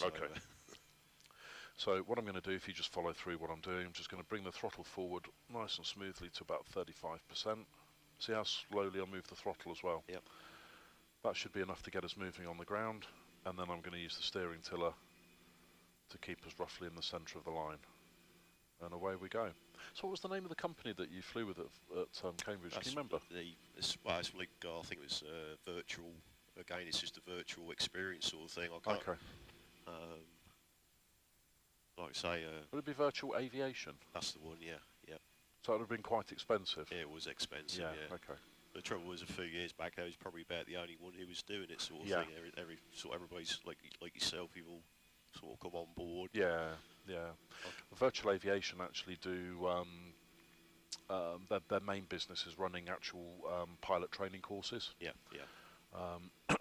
So, Okay. So what I'm going to do, if you just follow through what I'm doing, I'm just going to bring the throttle forward nice and smoothly to about 35%. See how slowly I move the throttle as well? yep. That should be enough to get us moving on the ground, and then I'm going to use the steering tiller to keep us roughly in the centre of the line. And away we go. So what was the name of the company that you flew with at Cambridge? Can you remember? It's like, I think it was virtual. Again, it's just a virtual experience sort of thing. I can't. Okay. Like I say, Would it be Virtual Aviation? that's the one. Yeah, yeah. So it would have been quite expensive. Yeah, it was expensive. Yeah. Yeah. Okay. The trouble was, a few years back, I was probably about the only one who was doing it, sort of Yeah. thing. Everybody's like yourself, you've all sort of come on board. Yeah. Yeah. Okay. Virtual Aviation actually do. Their main business is running actual pilot training courses. Yeah, yeah.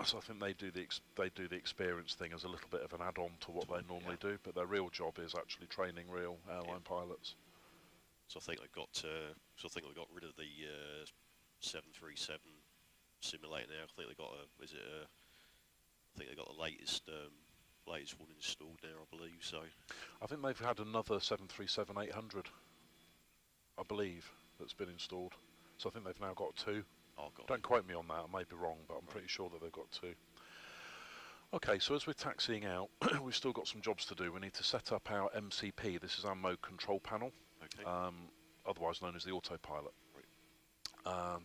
So I think they do the experience thing as a little bit of an add-on to what they normally do, but their real job is actually training real airline pilots. So I think they got rid of the 737 simulator now. I think they got I think they got the latest one installed now, I believe. So I think they've had another 737-800, I believe, that's been installed. So I think they've now got two. oh god. Don't quote me on that, I may be wrong, but I'm pretty sure that they've got two. Okay, so as we're taxiing out, we've still got some jobs to do. We need to set up our MCP. This is our mode control panel, Okay. otherwise known as the autopilot.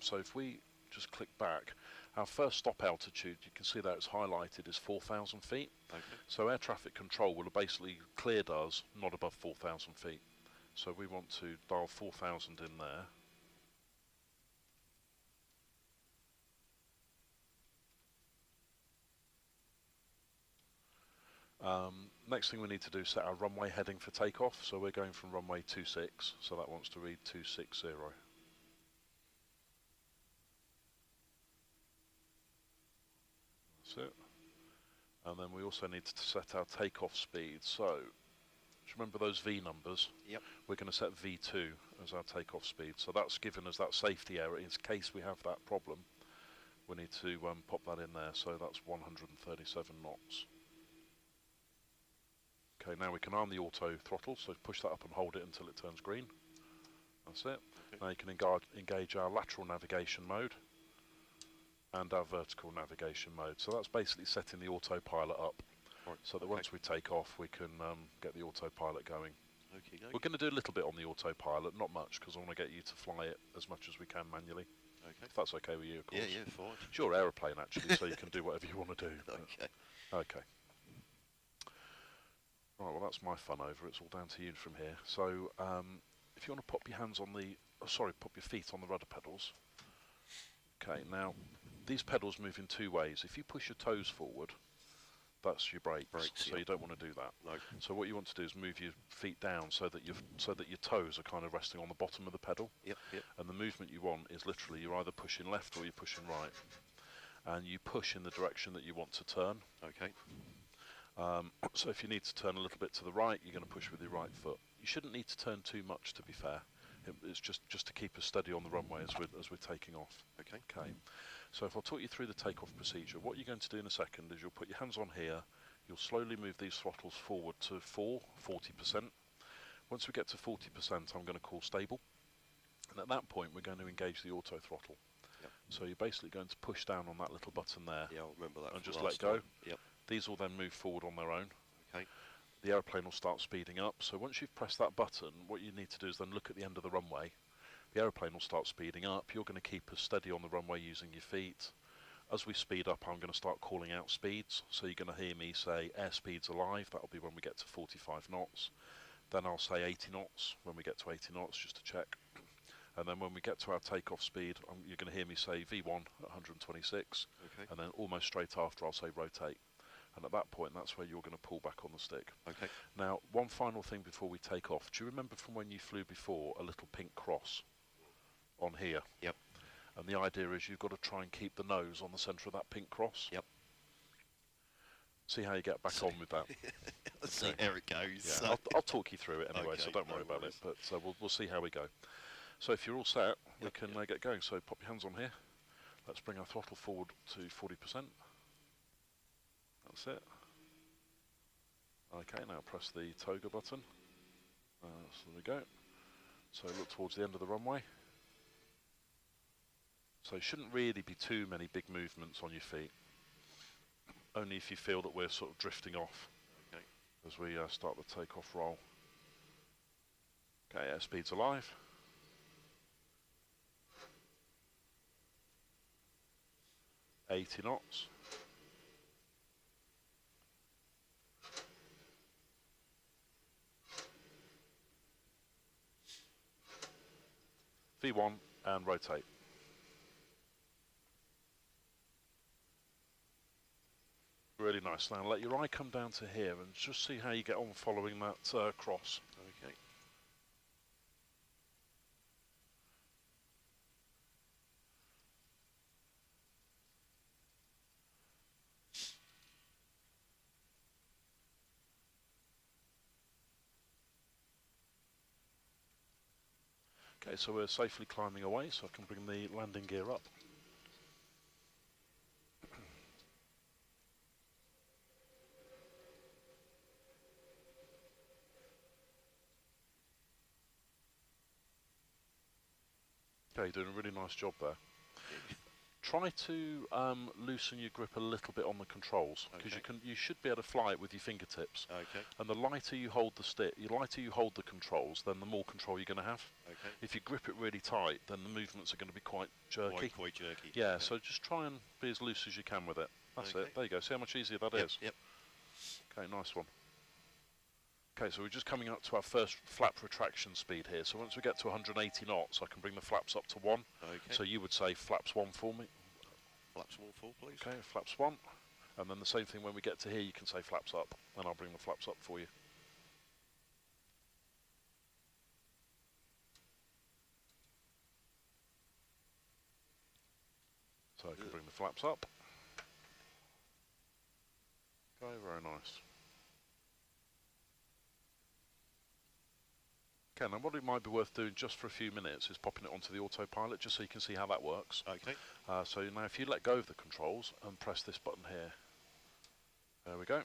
So if we just click back, our first stop altitude, you can see that it's highlighted, is 4,000 feet. Okay. So air traffic control will have basically cleared us not above 4,000 feet. So we want to dial 4,000 in there. Next thing we need to do is set our runway heading for takeoff. So we're going from runway 26, so that wants to read 260. That's it. And then we also need to set our takeoff speed. So just remember those V numbers. Yep. We're going to set V2 as our takeoff speed. So that's given us that safety error in case we have that problem. We need to pop that in there. So that's 137 knots. Okay, now we can arm the auto throttle, so push that up and hold it until it turns green. That's it. Okay. Now you can engage our lateral navigation mode and our vertical navigation mode. So that's basically setting the autopilot up, Right. so that once we take off we can get the autopilot going. Okay. We're going to do a little bit on the autopilot, not much, because I want to get you to fly it as much as we can manually. Okay. If that's okay with you, of course. Yeah, yeah, fine. It's your aeroplane actually, so you can do whatever you want to do. Okay. Okay. Right, well that's my fun over. It's all down to you from here. So if you want to pop your hands on the, pop your feet on the rudder pedals. Okay, now these pedals move in two ways. If you push your toes forward, that's your brakes. So yeah. you don't want to do that. No. So what you want to do is move your feet down so that your toes are kind of resting on the bottom of the pedal. Yep. Yep. And the movement you want is literally you're either pushing left or you're pushing right, and you push in the direction that you want to turn. Okay. So if you need to turn a little bit to the right, you're going to push with your right foot. You shouldn't need to turn too much, to be fair. It's just to keep us steady on the runway as we're taking off. Okay. Okay. So if I'll talk you through the takeoff procedure, what you're going to do in a second is you'll put your hands on here. You'll slowly move these throttles forward to 40%. Once we get to 40%, I'm going to call stable. And at that point, we're going to engage the auto throttle. Yep. So you're basically going to push down on that little button there. Yeah, I remember that. And just let go. Yep. These will then move forward on their own. Okay. The aeroplane will start speeding up. So once you've pressed that button, what you need to do is then look at the end of the runway. The aeroplane will start speeding up. You're going to keep us steady on the runway using your feet. As we speed up, I'm going to start calling out speeds. So you're going to hear me say airspeed's alive. That'll be when we get to 45 knots. Then I'll say 80 knots when we get to 80 knots, just to check. And then when we get to our takeoff speed, you're going to hear me say V1 at 126. Okay. And then almost straight after, I'll say rotate. And at that point, that's where you're going to pull back on the stick. Okay. Now, one final thing before we take off. Do you remember from when you flew before a little pink cross on here? Yep. And the idea is you've got to try and keep the nose on the centre of that pink cross. Yep. See how you get back on with that. Let's see how it goes. Yeah, So. I'll talk you through it anyway, Okay, so don't worry no about worries. it. But we'll see how we go. So if you're all set, we Yep, can yep. get going. So pop your hands on here. Let's bring our throttle forward to 40%. That's it. Okay, now press the toga button. So there we go. So look towards the end of the runway. So it shouldn't really be too many big movements on your feet. Only if you feel that we're sort of drifting off. Okay. As we start the takeoff roll. Okay, airspeed's alive. .80 knots. V1 and rotate. Really nice. Now let your eye come down to here and just see how you get on following that cross. Okay. Okay, so we're safely climbing away, so I can bring the landing gear up. Okay, you're doing a really nice job there. Try to loosen your grip a little bit on the controls, because you should be able to fly it with your fingertips. Okay. And the lighter you hold the controls, then the more control you're going to have. Okay. If you grip it really tight, then the movements are going to be quite jerky. Quite jerky. Yeah, okay. so just try and be as loose as you can with it. That's Okay. it. There you go. See how much easier that is? Yep. Okay, nice one. Okay, so we're just coming up to our first flap retraction speed here. So once we get to 180 knots, I can bring the flaps up to 1. Okay. So you would say flaps 1 for me. Flaps 1 full, please. Okay, flaps 1. And then the same thing when we get to here, you can say flaps up, and I'll bring the flaps up for you. So I can bring the flaps up. Okay, very nice. Okay, now what it might be worth doing just for a few minutes is popping it onto the autopilot, just so you can see how that works. Okay. So now if you let go of the controls and press this button here, there we go.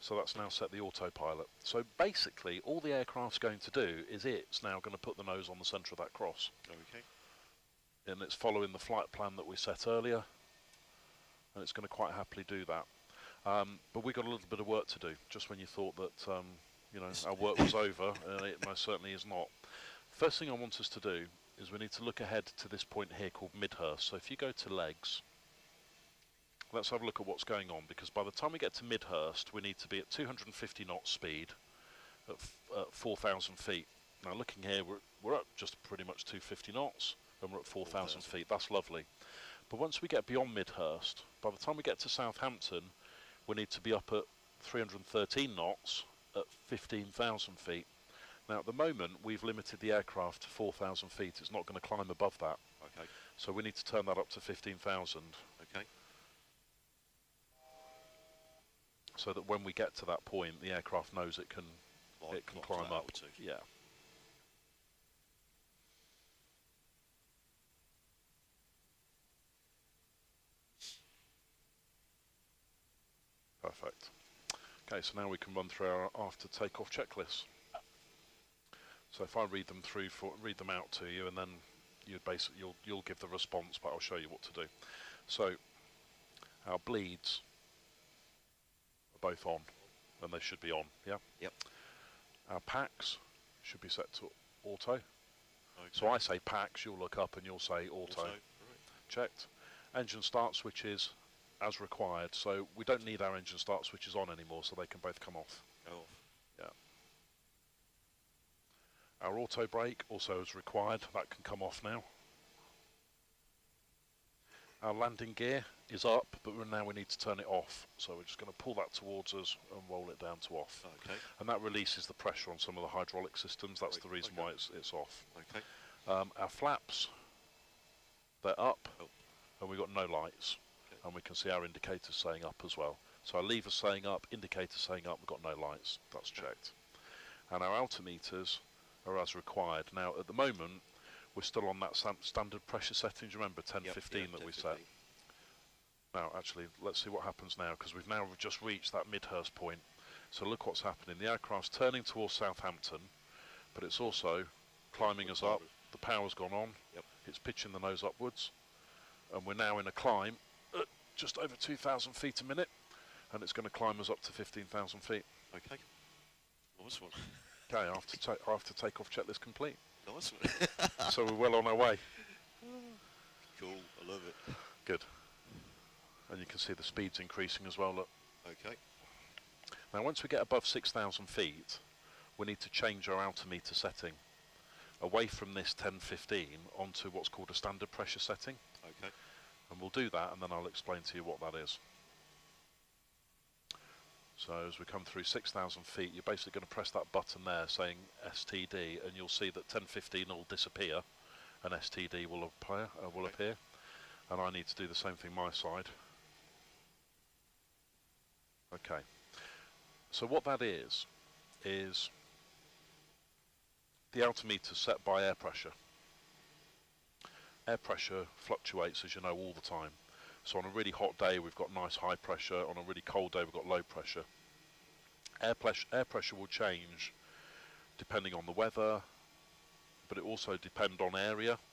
So that's now set the autopilot. So basically all the aircraft's going to do is it's now going to put the nose on the centre of that cross. Okay. And it's following the flight plan that we set earlier, and it's going to quite happily do that. But we've got a little bit of work to do, just when you thought that you know, our work was over, and it most certainly is not. First thing I want us to do is we need to look ahead to this point here called Midhurst. So if you go to legs, let's have a look at what's going on, because by the time we get to Midhurst, we need to be at 250 knots speed at 4,000 feet. Now looking here, we're up just pretty much 250 knots, and we're at 4,000 feet. That's lovely. But once we get beyond Midhurst, by the time we get to Southampton, we need to be up at 313 knots at 15,000 feet. Now at the moment, we've limited the aircraft to 4,000 feet. It's not going to climb above that. Okay. So we need to turn that up to 15,000. Okay. So that when we get to that point, the aircraft knows it can climb up. Altitude. Yeah. Perfect. Okay, so now we can run through our after takeoff checklist. So if I read them out to you, and then you'll give the response, but I'll show you what to do. So our bleeds are both on, and they should be on. Yeah. Yep. Our packs should be set to auto. Okay. So I say packs, you'll look up and you'll say auto. Right. Checked. Engine start switches as required, so we don't need our engine start switches on anymore, so they can both come off. Go off. Yeah. Our auto brake also as required, that can come off now. Our landing gear is up, but now we need to turn it off, so we're just going to pull that towards us and roll it down to off. Okay. And that releases the pressure on some of the hydraulic systems. That's Right, the reason okay. why it's off. Okay. Our flaps, they're up, Oh. and we've got no lights. Okay. And we can see our indicators saying up as well. So our lever's saying up, indicators saying up, we've got no lights. That's checked. And our altimeters are as required. Now, at the moment, we're still on that standard pressure setting. Do you remember 10, 15 that we set? Now, actually, let's see what happens now, because we've now just reached that Midhurst point. So look what's happening. The aircraft's turning towards Southampton, but it's also climbing us up. The power's gone on. Yep. It's pitching the nose upwards, and we're now in a climb at just over 2,000 feet a minute, and it's going to climb us up to 15,000 feet. Okay. Nice one. Okay, after takeoff checklist complete. Nice one. So we're well on our way. Cool. I love it. Good. And you can see the speed's increasing as well, look. Okay. Now once we get above 6,000 feet, we need to change our altimeter setting away from this 1015 onto what's called a standard pressure setting. Okay. And we'll do that, and then I'll explain to you what that is. So as we come through 6,000 feet, you're basically going to press that button there saying STD, and you'll see that 1015 will disappear and STD will appear. And I need to do the same thing my side. Okay. So what that is the altimeter set by air pressure. Air pressure fluctuates, as you know, all the time. So on a really hot day we've got nice high pressure, on a really cold day we've got low pressure. Air pressure will change depending on the weather, but it also depends on area.